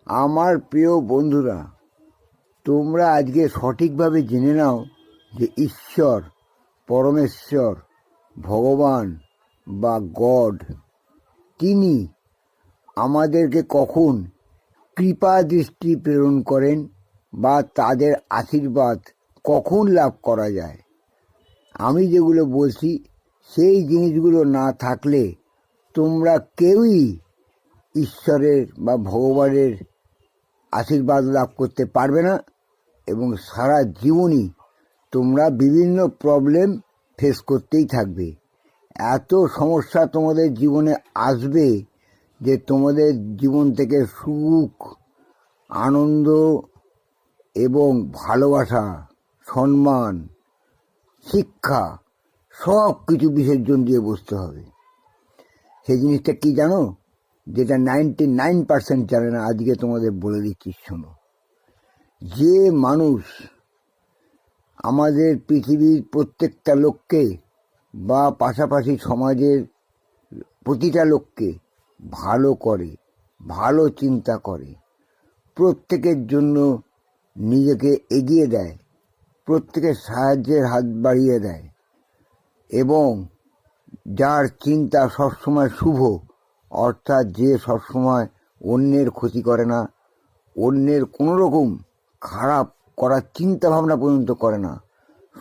আমার প্রিয় বন্ধুরা, তোমরা আজকে সঠিকভাবে জেনে নাও যে ঈশ্বর, পরমেশ্বর, ভগবান বা গড, তিনি আমাদেরকে কখন কৃপা দৃষ্টি প্রেরণ করেন বা তাদের আশীর্বাদ কখন লাভ করা যায়। আমি যেগুলো বলছি সেই জিনিসগুলো না থাকলে তোমরা কেউই ঈশ্বরের বা ভগবানের আশীর্বাদ লাভ করতে পারবে না এবং সারা জীবনই তোমরা বিভিন্ন প্রবলেম ফেস করতেই থাকবে। এত সমস্যা তোমাদের জীবনে আসবে যে তোমাদের জীবন থেকে সুখ, আনন্দ এবং ভালোবাসা, সম্মান, শিক্ষা সব কিছু বিসর্জন দিয়ে বসতে হবে। সেই জিনিসটা কি জানো? যেটা 99% জানে না, আজকে তোমাদের বলে দিচ্ছি, শোনো। যে মানুষ আমাদের পৃথিবীর প্রত্যেকটা লোককে বা পাশাপাশি সমাজের প্রতিটা লোককে ভালো করে, ভালো চিন্তা করে, প্রত্যেকের জন্য নিজেকে এগিয়ে দেয়, প্রত্যেকের সাহায্যের হাত বাড়িয়ে দেয় এবং যার চিন্তা সবসময় শুভ, অর্থাৎ যে সবসময় অন্যের ক্ষতি করে না, অন্যের কোনো রকম খারাপ করার চিন্তা ভাবনা পর্যন্ত করে না,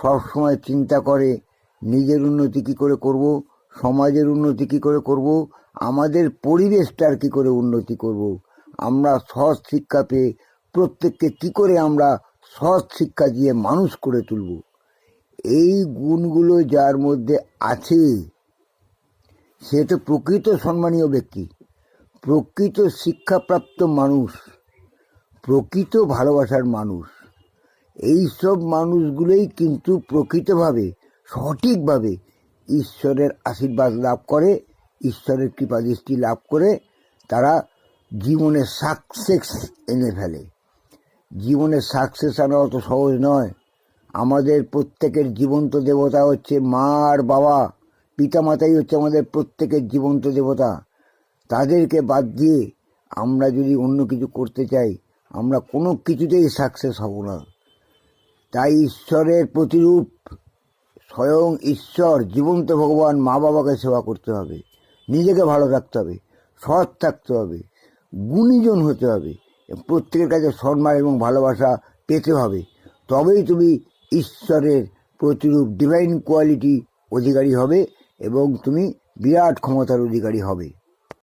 সবসময় চিন্তা করে নিজের উন্নতি কী করে করব, সমাজের উন্নতি কী করে করব, আমাদের পরিবেশটার কী করে উন্নতি করব, আমরা সৎ শিক্ষা পেয়ে প্রত্যেককে কী করে আমরা সৎ শিক্ষা দিয়ে মানুষ করে তুলব। এই গুণগুলো যার মধ্যে আছে সে তো প্রকৃত সম্মানীয় ব্যক্তি, প্রকৃত শিক্ষাপ্রাপ্ত মানুষ, প্রকৃত ভালোবাসার মানুষ। এই সব মানুষগুলোই কিন্তু প্রকৃতভাবে, সঠিকভাবে ঈশ্বরের আশীর্বাদ লাভ করে, ঈশ্বরের কৃপাদৃষ্টি লাভ করে তারা জীবনে সাকসেস এনে ফেলে। জীবনে সাকসেস আনা অত সহজ নয়। আমাদের প্রত্যেকের জীবন্ত দেবতা হচ্ছে মা আর বাবা, পিতামাতাই হচ্ছে আমাদের প্রত্যেকের জীবন্ত দেবতা। তাদেরকে বাদ দিয়ে আমরা যদি অন্য কিছু করতে চাই, আমরা কোনো কিছুতেই সাকসেস হব না। তাই ঈশ্বরের প্রতিরূপ স্বয়ং ঈশ্বর, জীবন্ত ভগবান মা বাবাকে সেবা করতে হবে, নিজেকে ভালো রাখতে হবে, সৎ থাকতে হবে, গুণীজন হতে হবে, প্রত্যেকের কাছে সম্মান এবং ভালোবাসা পেতে হবে। তবেই তুমি ঈশ্বরের প্রতিরূপ ডিভাইন কোয়ালিটি অধিকারী হবে এবং তুমি বিরাট ক্ষমতার অধিকারী হবে।